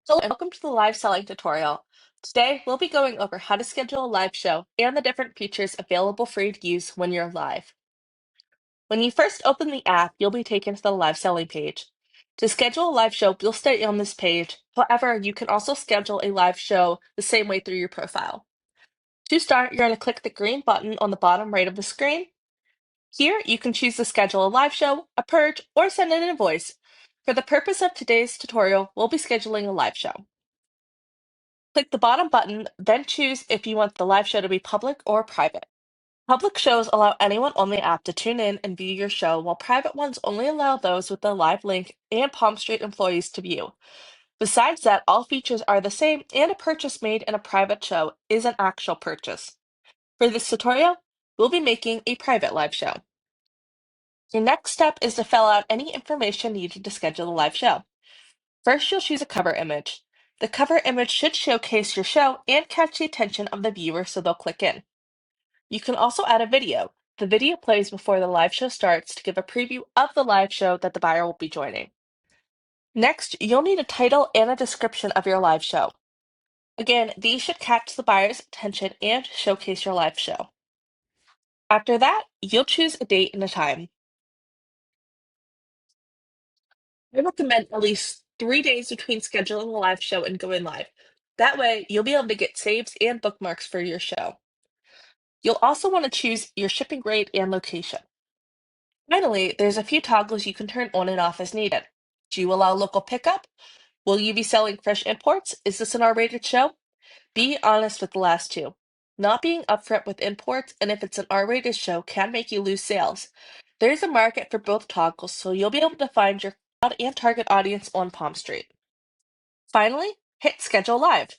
Hello and welcome to the live selling tutorial. Today, we'll be going over how to schedule a live show and the different features available for you to use when you're live. When you first open the app, you'll be taken to the live selling page. To schedule a live show, you'll stay on this page. However, you can also schedule a live show the same way through your profile. To start, you're going to click the green button on the bottom right of the screen. Here, you can choose to schedule a live show, a purge, or send an invoice. For the purpose of today's tutorial, we'll be scheduling a live show. Click the bottom button, then choose if you want the live show to be public or private. Public shows allow anyone on the app to tune in and view your show, while private ones only allow those with the live link and Palmstreet employees to view. Besides that, all features are the same, and a purchase made in a private show is an actual purchase. For this tutorial, we'll be making a private live show. Your next step is to fill out any information needed to schedule the live show. First, you'll choose a cover image. The cover image should showcase your show and catch the attention of the viewer so they'll click in. You can also add a video. The video plays before the live show starts to give a preview of the live show that the buyer will be joining. Next, you'll need a title and a description of your live show. Again, these should catch the buyer's attention and showcase your live show. After that, you'll choose a date and a time. I recommend at least 3 days between scheduling a live show and going live. That way, you'll be able to get saves and bookmarks for your show. You'll also want to choose your shipping rate and location. Finally, there's a few toggles you can turn on and off as needed. Do you allow local pickup? Will you be selling fresh imports? Is this an R-rated show? Be honest with the last two. Not being upfront with imports and if it's an R-rated show can make you lose sales. There's a market for both toggles, so you'll be able to find your crowd and target audience on Palmstreet. Finally, hit Schedule Live.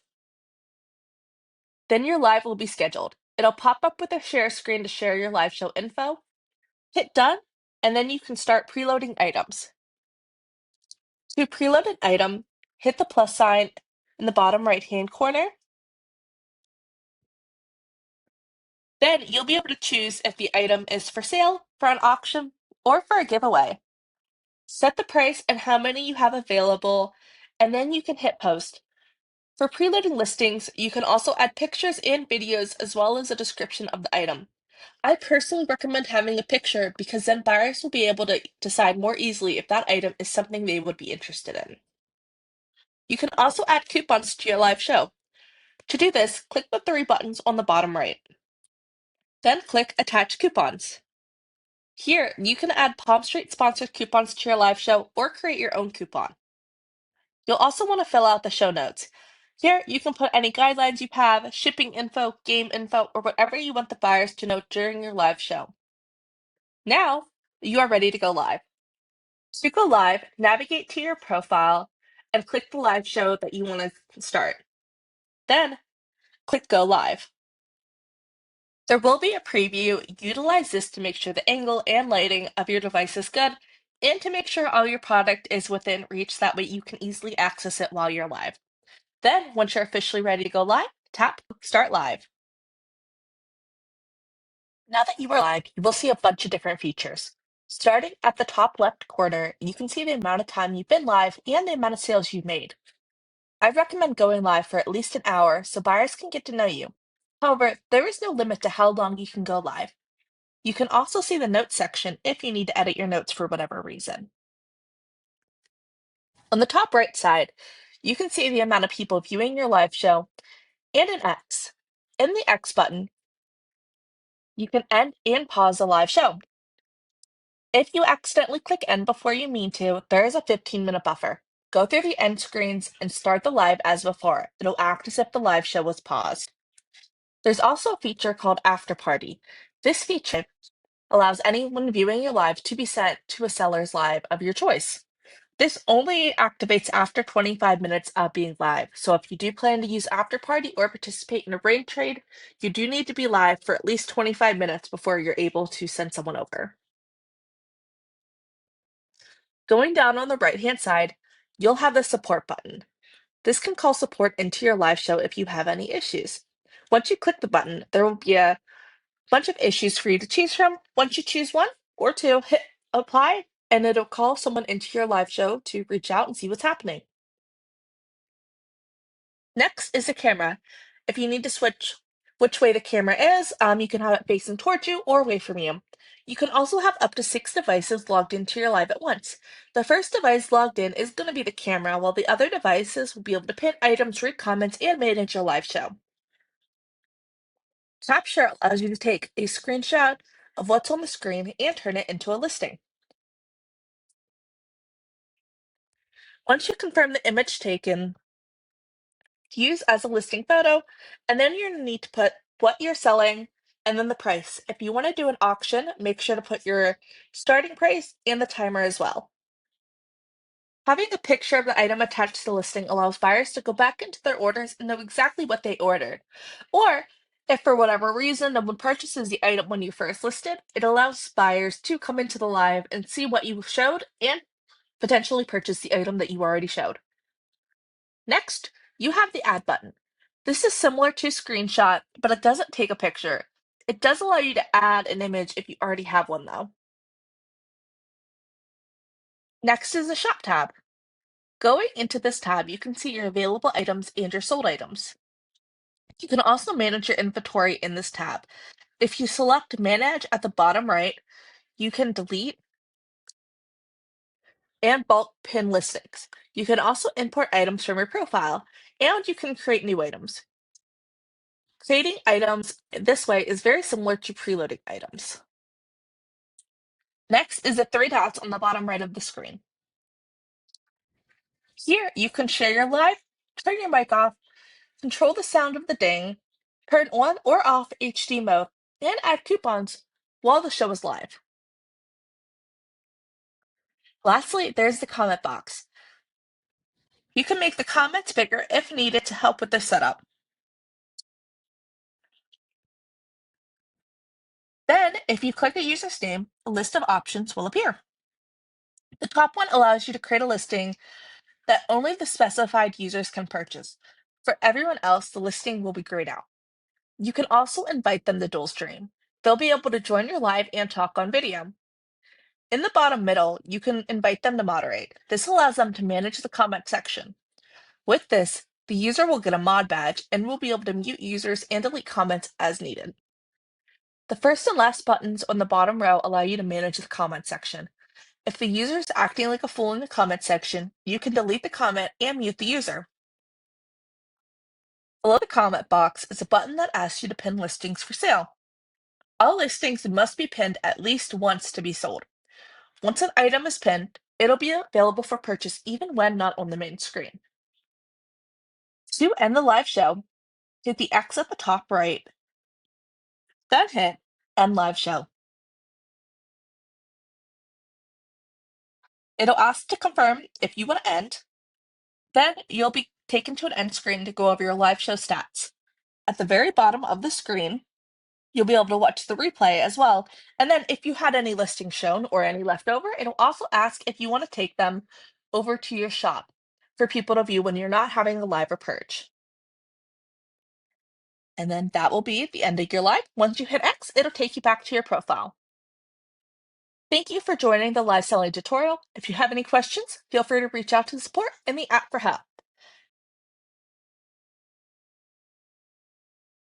Then your live will be scheduled. It'll pop up with a share screen to share your live show info. Hit Done, and then you can start preloading items. To preload an item, hit the plus sign in the bottom right-hand corner. Then you'll be able to choose if the item is for sale, for an auction, or for a giveaway. Set the price and how many you have available, and then you can hit Post. For preloading listings, you can also add pictures and videos as well as a description of the item. I personally recommend having a picture because then buyers will be able to decide more easily if that item is something they would be interested in. You can also add coupons to your live show. To do this, click the three buttons on the bottom right. Then click Attach Coupons. Here, you can add Palmstreet sponsored coupons to your live show or create your own coupon. You'll also want to fill out the show notes. Here, you can put any guidelines you have, shipping info, game info, or whatever you want the buyers to know during your live show. Now, you are ready to go live. To go live, navigate to your profile and click the live show that you want to start. Then, click Go Live. There will be a preview. Utilize this to make sure the angle and lighting of your device is good and to make sure all your product is within reach. That way you can easily access it while you're live. Then, once you're officially ready to go live, tap Start Live. Now that you are live, you will see a bunch of different features. Starting at the top left corner, you can see the amount of time you've been live and the amount of sales you've made. I recommend going live for at least an hour so buyers can get to know you. However, there is no limit to how long you can go live. You can also see the notes section if you need to edit your notes for whatever reason. On the top right side, you can see the amount of people viewing your live show and an X. In the X button, you can end and pause the live show. If you accidentally click end before you mean to, there is a 15-minute buffer. Go through the end screens and start the live as before. It'll act as if the live show was paused. There's also a feature called Afterparty. This feature allows anyone viewing your live to be sent to a seller's live of your choice. This only activates after 25 minutes of being live. So if you do plan to use Afterparty or participate in a raid trade, you do need to be live for at least 25 minutes before you're able to send someone over. Going down on the right-hand side, you'll have the support button. This can call support into your live show if you have any issues. Once you click the button, there will be a bunch of issues for you to choose from. Once you choose one or two, hit apply, and it'll call someone into your live show to reach out and see what's happening. Next is the camera. If you need to switch which way the camera is, you can have it facing towards you or away from you. You can also have up to 6 devices logged into your live at once. The first device logged in is going to be the camera, while the other devices will be able to pin items, read comments, and manage your live show. Capture allows you to take a screenshot of what's on the screen and turn it into a listing. Once you confirm the image taken, use as a listing photo, and then you're going to need to put what you're selling and then the price. If you want to do an auction, make sure to put your starting price and the timer as well. Having a picture of the item attached to the listing allows buyers to go back into their orders and know exactly what they ordered. Or, if for whatever reason no one purchases the item when you first listed, it allows buyers to come into the live and see what you showed and potentially purchase the item that you already showed. Next, you have the add button. This is similar to screenshot, but it doesn't take a picture. It does allow you to add an image if you already have one though. Next is the shop tab. Going into this tab, you can see your available items and your sold items. You can also manage your inventory in this tab. If you select manage at the bottom right, you can delete and bulk pin listings. You can also import items from your profile, and you can create new items. Creating items this way is very similar to preloading items. Next is the 3 dots on the bottom right of the screen. Here, you can share your live, turn your mic off, control the sound of the ding, turn on or off HD mode, and add coupons while the show is live. Lastly, there's the comment box. You can make the comments bigger if needed to help with the setup. Then, if you click a user's name, a list of options will appear. The top one allows you to create a listing that only the specified users can purchase. For everyone else, the listing will be grayed out. You can also invite them to dual stream. They'll be able to join your live and talk on video. In the bottom middle, you can invite them to moderate. This allows them to manage the comment section. With this, the user will get a mod badge and will be able to mute users and delete comments as needed. The first and last buttons on the bottom row allow you to manage the comment section. If the user is acting like a fool in the comment section, you can delete the comment and mute the user. Below the comment box is a button that asks you to pin listings for sale. All listings must be pinned at least once to be sold. Once an item is pinned, it'll be available for purchase even when not on the main screen. To end the live show, hit the X at the top right, then hit End Live Show. It'll ask to confirm if you want to end. Then you'll be taken to an end screen to go over your live show stats. At the very bottom of the screen, you'll be able to watch the replay as well. And then if you had any listings shown or any left over, it'll also ask if you want to take them over to your shop for people to view when you're not having a live or purge. And then that will be the end of your live. Once you hit X, it'll take you back to your profile. Thank you for joining the live selling tutorial. If you have any questions, feel free to reach out to the support in the app for help.